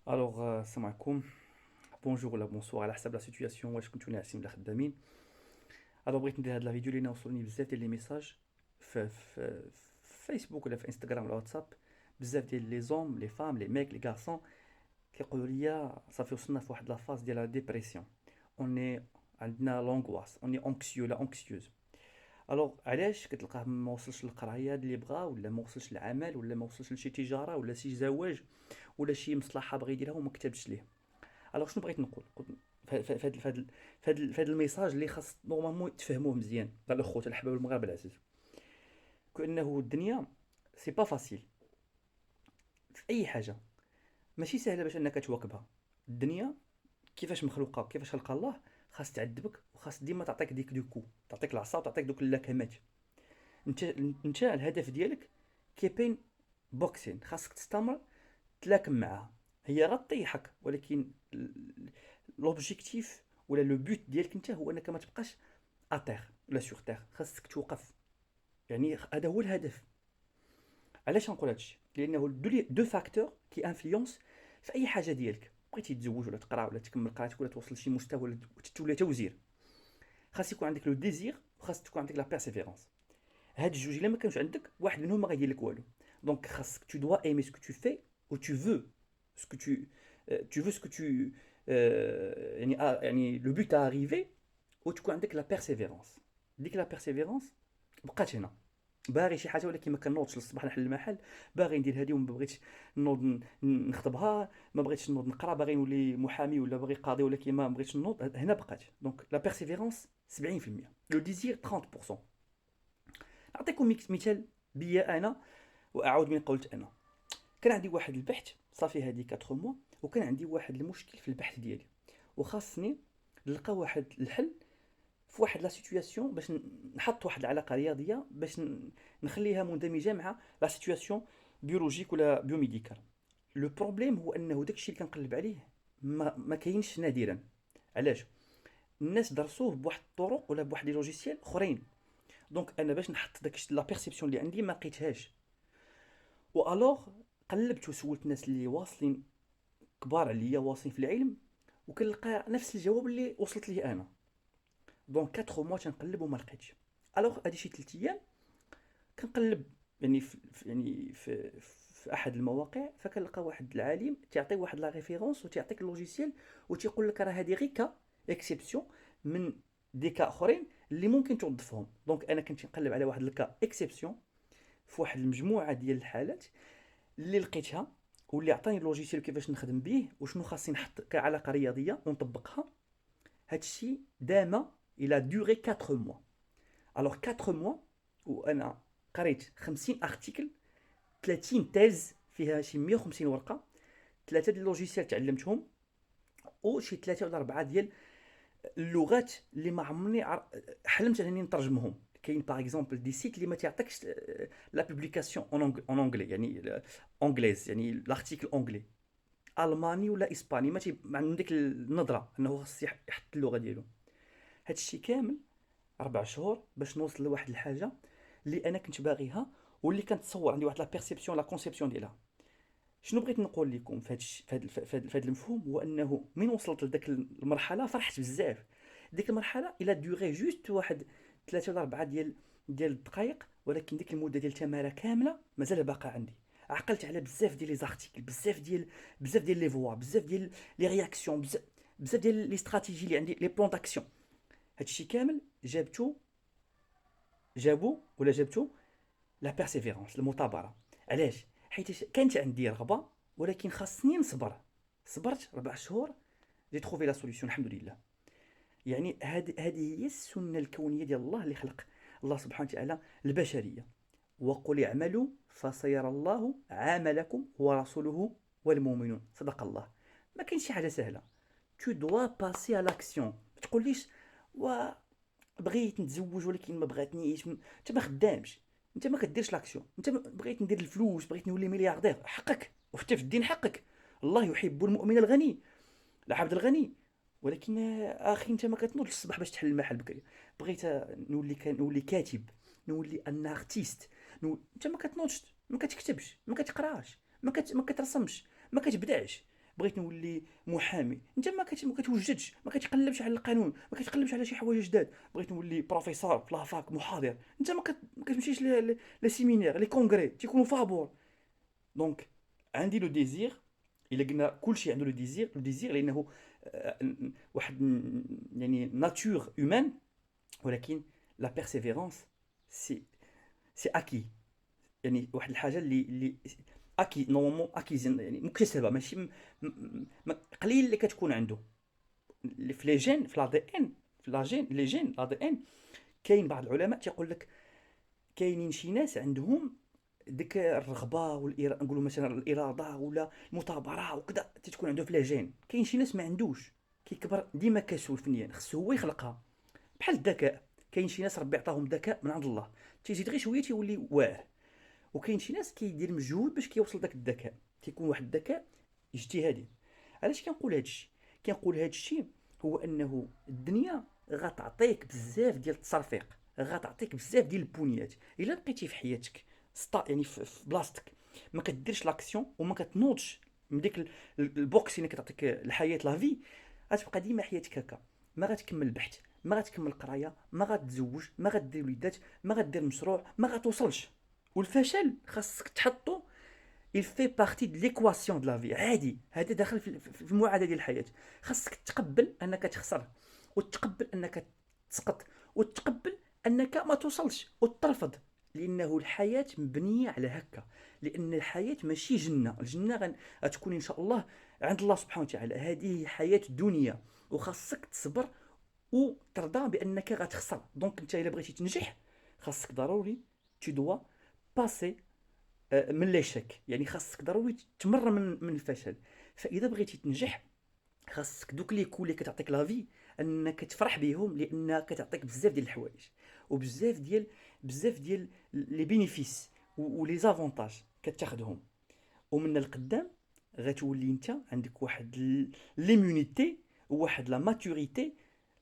السلام عليكم. بونجور ولا بونسوار على حسب لا سيتوياسيون، واش كنتو ناعسين ولا خدامين. بغيت ندير هاد لا فيديو لان وصلوني بزاف ديال لي ميساج في فيسبوك ولا في انستغرام ولا واتساب. بزاف ديال لي زوم لي فام لي ميك لي غارسون كيقولوا لي صافي وصلنا في واحد لا فاز ديال لا ديبرسيون. اوني عندنا لونغواس، اوني اونكسيو لا اونكسيوز. علاش كتلقاه ما وصلش للقرايه اللي بغا، ولا ما وصلش للعمل، ولا ما وصلش لشي تجاره، ولا شي زواج، ولا شي مصلحه بغى يديرها وما كتبش ليه. شنو بغيت نقول؟ في هذا الميساج اللي خاص نورمالمون تفهموه مزيان الاخوت الاحباب المغاربه العزاز، كانه الدنيا سي با فاسيل في اي حاجه، ماشي سهله باش انك تواكبها. الدنيا كيفاش مخلوقه، كيفاش خلق الله، خاص تعذبك وخاص ديما تعطيك ديك دوكو، تعطيك العصا وتعطيك دوك اللكمات. انت انت الهدف ديالك كيبين بوكسين، خاصك تستمر تلاكم معاها. هي غطيحك، ولكن لوبجيكتيف ولا لو بوت ديالك انت هو انك ما تبقاش اتير ولا سور تير، خاصك توقف. يعني هذا هو الهدف. علاش نقول هادشي؟ لانه دو فاكتور كي انفلونس في اي حاجه ديالك. بغيتي تتزوج ولا تقرا ولا تكمل قرايتك ولا توصل لشي مستوى ولا تولي توزير، خاص يكون عندك لو ديزير وخاص تكون عندك لا بيرسيفيرونس. هاد الجوج الا ما كانوش عندك، واحد منهم ما غيدير لك والو. دونك خاصك tu dois aimer ce que tu fais ou tu veux ce que tu veux ce que tu يعني لو بوت à arriver، وتكون عندك لا بيرسيفيرونس. ديك لا بيرسيفيرونس بقات هنا. باغي شي حاجه ولكن ما كنوضش للصباح نحل المحل، باغي ندير هادي وما بغيتش نوض نخطبها، ما بغيتش نوض نقرا، باغي نولي محامي ولا باغي قاضي ولكن ما بغيتش نوض. هنا بقات. دونك لا بيرسيفيرونس 70%، لو ديزير 30%. نعطيكم مثال بيا انا واعود من قلت انا. كان عندي واحد البحث صافي هادي 4 موا، وكان عندي واحد المشكل في البحث ديالي، وخاصني نلقى واحد الحل في واحد لا سيتوياسيون باش نحط واحد العلاقه رياضيه باش نخليها مندمجه مع لا سيتوياسيون بيولوجيك ولا بيوميديكال. لو بروبليم هو انه داكشي اللي كنقلب عليه ما كاينش نادرا. علاش؟ الناس درسوه بواحد الطرق ولا بواحد لي لوجيسيال اخرين. دونك انا باش نحط داك لا بيرسيبسيون اللي عندي ما لقيتهاش. والوغ قلبت وسولت الناس اللي واصلين كبار عليا واصلين في العلم، وكنلقى نفس الجواب اللي وصلت ليه انا. دونك 4 موا تنقلب وما لقيتش. هادي شي 3 ايام كنقلب، يعني في احد المواقع، فكنلقى واحد العالم تيعطي واحد لا ريفيرونس وتيعطيك اللوجيسيال وتيقول لك راه هادي غير كا اكسبسيون من دي كا اخرين اللي ممكن توظفهم. دونك انا كنت نقلب على واحد الكا اكسبسيون في واحد المجموعه ديال الحالات اللي لقيتها، واللي عطاني اللوجيسيال كيفاش نخدم به وشنو خاصني نحط كعلاقه رياضيه ونطبقها. هادشي دام الى دوري 4 موا. 4 موا وانا قريت 50 ارتيكل، 30 تيز فيها شي 150 ورقه، ثلاثه ديال اللوجيسيال تعلمتهم، وشي ثلاثه ولا اربعه ديال اللغات اللي ما عمرني حلمت انني نترجمهم. كاين باغ اكزومبل دي سيت اللي ما تعطيكش لا بوبليكاسيون اون اونغلي، يعني اونغليز، يعني لارتيكل اونغلي، الماني ولا اسباني، ما عندهم ديك النظره انه خص يحط اللغه ديالو. هادشي كامل 4 شهور باش نوصل لواحد الحاجه اللي انا كنت باغيها، واللي كانت تصور عندي واحد لا بيرسيبسيون لا كونسيبسيون ديالها. شنو بغيت نقول لكم في هذا المفهوم؟ هو انه من وصلت لذاك المرحله فرحت بزاف. ديك المرحله الى ديوري جوست واحد 3 ولا 4 ديال الدقائق، ولكن ديك المده ديال التماره كامله مازال باقا عندي. عقلت على بزاف ديال لي زارتيكل، بزاف ديال لي فوا، بزاف ديال لي رياكسيون، بزاف ديال لي استراتيجي اللي عندي، لي بلون داكسيون. هادشي كامل جابو لا بيرسيفيرونس، المثابره. علاش؟ حيت كانت عندي رغبه، ولكن خاصني نصبر. صبرت 4 شهور، جي تروفي لا سوليسيون الحمد لله. يعني هذه هي السنه الكونيه ديال الله اللي خلق الله سبحانه وتعالى البشريه. وقل اعملوا فسيرى الله عملكم ورسوله والمؤمنون. صدق الله. ما كاينش شي حاجه سهله. تو دوا باسي على لاكسيون. ما تقوليش و بغيت نتزوج ولكن ما بغاتنيش انت ما خدامش، انت ما كديرش لاكسيون. انت بغيت ندير الفلوس، بغيت نولي ملياردير، حقك وحتى في الدين حقك. الله يحب المؤمن الغني، العبد الغني. ولكن اخي انت ما كتنوضش الصباح باش تحل المحل بكري. بغيت نولي كاتب، نولي ان ارتيست. انت ما كتنوضش، ما كتكتبش، ما كتقراش، ما كترسمش، ما كتبدعش. بغيت نولي محامي، انت ما كتوجدش، ما كتقلبش على القانون، ما كتقلبش على شي حوايج جداد. بغيت نولي بروفيسور في لافاك، محاضر، انت ما كتمشيش لي سيمينير، لي كونغري تيكونوا فابور. دونك عندي لو ديزير. الا قلنا كلشي عنده لو ديزير لانه واحد يعني ناتور هيومان. ولكن لا بيرسيفيرونس سي اكي. يعني واحد الحاجه اللي اكي نورمالمون اكي يعني مكتسبه، ماشي قليل اللي كتكون عنده. في لي جين، في لا دي ان، في لا جين لي جين لا دي ان. كاين بعض العلماء تيقول لك كاينين شي ناس عندهم ديك الرغبه نقولوا مثلا الاراده ولا المثابره وكذا تتكون عنده في لي جين. كاين شي ناس ما عندوش، كيكبر ديما كسول فنيا، خصو هو يخلقها. بحال الذكاء، كاين شي ناس ربي عطاهم ذكاء من عند الله، تيزيد غير شويه تيولي واعر. وكاين شي ناس كيدير مجهود باش كيوصل داك الذكاء، كيكون واحد الذكاء اجتهادي. علاش كنقول هادشي؟ كنقول هادشي هو انه الدنيا غتعطيك بزاف ديال التصرفيق، غتعطيك بزاف ديال البنيات. الا بقيتي في حياتك يعني في بلاصتك ما كديرش لاكسيون وما كتنوضش من ديك البوكس اللي كتعطيك الحياه لافي، غتبقى ديما حياتك هكا. ما غتكمل البحث، ما غتكمل القرايه، ما غتزوج، ما غدير وليدات، ما غدير مشروع، ما غتوصلش. والفشل خاصك تحطو il fait partie de l'équation de la vie. عادي، هذا داخل في المعادله ديال الحياه. خاصك تقبل انك تخسر، وتقبل انك تسقط، وتقبل انك ما توصلش، وترفض. لانه الحياه مبنيه على هكا. لان الحياه ماشي جنه. الجنه غتكون ان شاء الله عند الله سبحانه وتعالى. هذه حياه دنيا، وخاصك تصبر وترضى بانك غتخسر. دونك انت الا بغيتي تنجح خاصك ضروري tu dois passer من ليشك. يعني خاصك ضروري تمر من الفشل. فاذا بغيتي تنجح خاصك دوك لي كولي كتعطيك لافي انك تفرح بهم، لانها كتعطيك بزاف ديال الحوايج، وبزاف ديال لي بينيفيس ولي زافونتاج كتاخذهم. ومن القدام غتولي انت عندك واحد ليمونيتي وواحد لا ماتوريتي.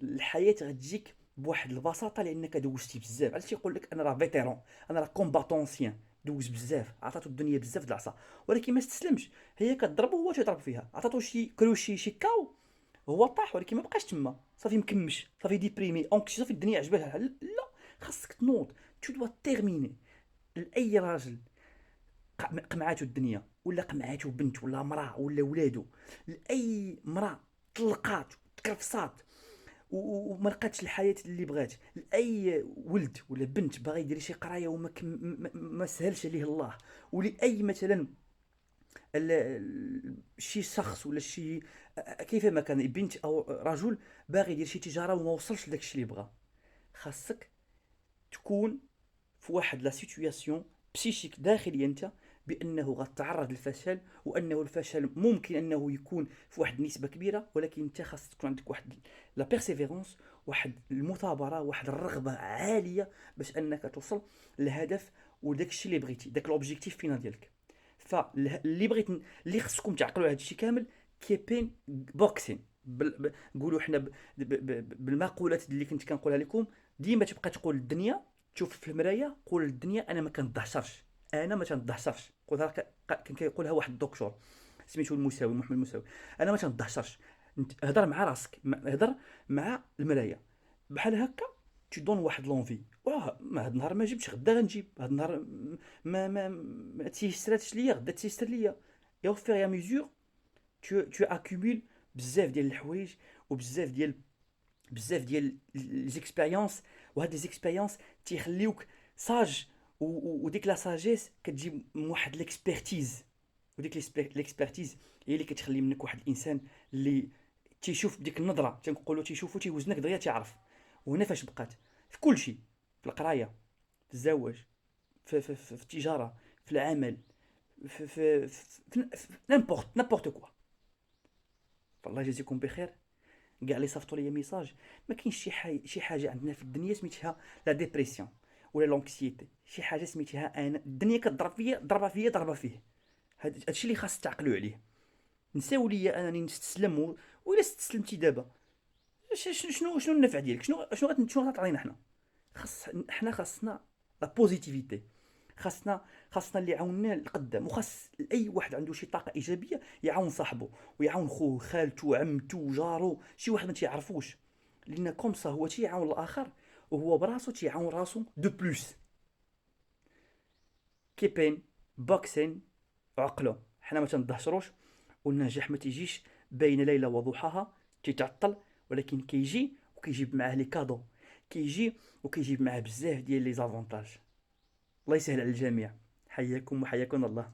الحياه غتجيك بواحد البساطه لانك دوزتي بزاف. علاش تيقول لك انا راه فيتيرون، انا راه كومباتونسيان، دوز بزاف، عطاتو الدنيا بزاف د العصا، ولكن ما استسلمش. هي كضربو هو تيضرب فيها، عطاتو شي كروشي شي كاو، هو طاح ولكن ما بقاش تما، صافي مكمش، صافي ديبريمي اونكسي، صافي الدنيا عجبها. لا، خاصك تنوض، تو دوا تيرميني. لاي راجل قمعاتو الدنيا، ولا قمعاتو بنت ولا مراه ولا ولادو، لاي مراه طلقات تكرفصات وما لقاتش الحياه اللي بغات، لاي ولد ولا بنت باغي يدير شي قرايه وما ما سهلش عليه الله، ولاي مثلا شي شخص ولا شي كيف ما كان بنت او رجل باغي يدير شي تجاره وما وصلش لداك الشيء اللي بغا. خاصك تكون في واحد لا سيتوياسيون بسيشيك داخليا انت بانه غتعرض للفشل، وانه الفشل ممكن انه يكون في واحد النسبه كبيره، ولكن انت خاص تكون عندك واحد لا بيرسيفيرونس، واحد المثابره، واحد الرغبه عاليه باش انك توصل للهدف وداك الشيء اللي بغيتي، داك لوبجيكتيف فينال ديالك. فاللي بغيت اللي خصكم تعقلوا هذا الشيء كامل كيبين بوكسين. نقولوا حنا بالمقولات اللي كنت كنقولها لكم. ديما تبقى تقول الدنيا، تشوف في المرايه قول للدنيا انا ما كنضحشرش، انا ما تنضحشرش. قولها كان كيقولها واحد الدكتور سميتو المساوي، محمد المساوي. انا ما تنضحشرش. هضر مع راسك، هضر مع المرايه بحال هكا. تي دون واحد لونفي، واه ما هاد النهار ما جبتش، غدا غنجيب. هاد النهار ما تيسراتش ليا، غدا تيسر ليا. اي او فيغ يا ميزور tu accumules بزاف ديال الحوايج، وبزاف ديال لي زيكسبيريونس. وهاد لي زيكسبيريونس تيخليوك ساج، وديك لا ساجيس كتجي من واحد ليكسبيرتيز. وديك ليكسبيرتيز هي اللي كتخلي منك واحد الانسان اللي تيشوف بديك النظره، تنقولوا تيشوفو تيوزنك دغيا تيعرف. وهنا فاش بقات في كل شيء، في القرايه، في الزواج، في التجاره، في العمل، في نامبورت كوا. فالله يجازيكم بخير. كاع اللي صيفطوا لي ميساج. ما كاينش شي حاجه عندنا في الدنيا سميتها لا ديبرسيون ولا لونكسيتي. شي حاجه سميتها انا الدنيا كضرب فيا، ضربه فيه. هادشي اللي خاص تعقلوا عليه. نساو ليا انني نستسلم وإلا استسلمتي دابا شنو النفع ديالك؟ شنو غتعطينا حنا؟ حنا خاصنا لا بوزيتيفيتي. خاصنا اللي عاوننا لقدام، وخاص اي واحد عنده شي طاقه ايجابيه يعاون صاحبه ويعاون خوه خالته عمته جارو شي واحد ما تيعرفوش، لان كومسا هو تيعاون الاخر وهو براسو تيعاون راسو دو بلوس. كيبين بوكسين عقلو، حنا ما تندهشروش، والنجاح ما تيجيش بين ليله وضحاها، تيتعطل، ولكن كيجي وكيجيب معاه لي كادو، كيجي وكيجيب معاه بزاف ديال لي زافونتاج. الله يسهل على الجميع. حياكم وحياكم الله.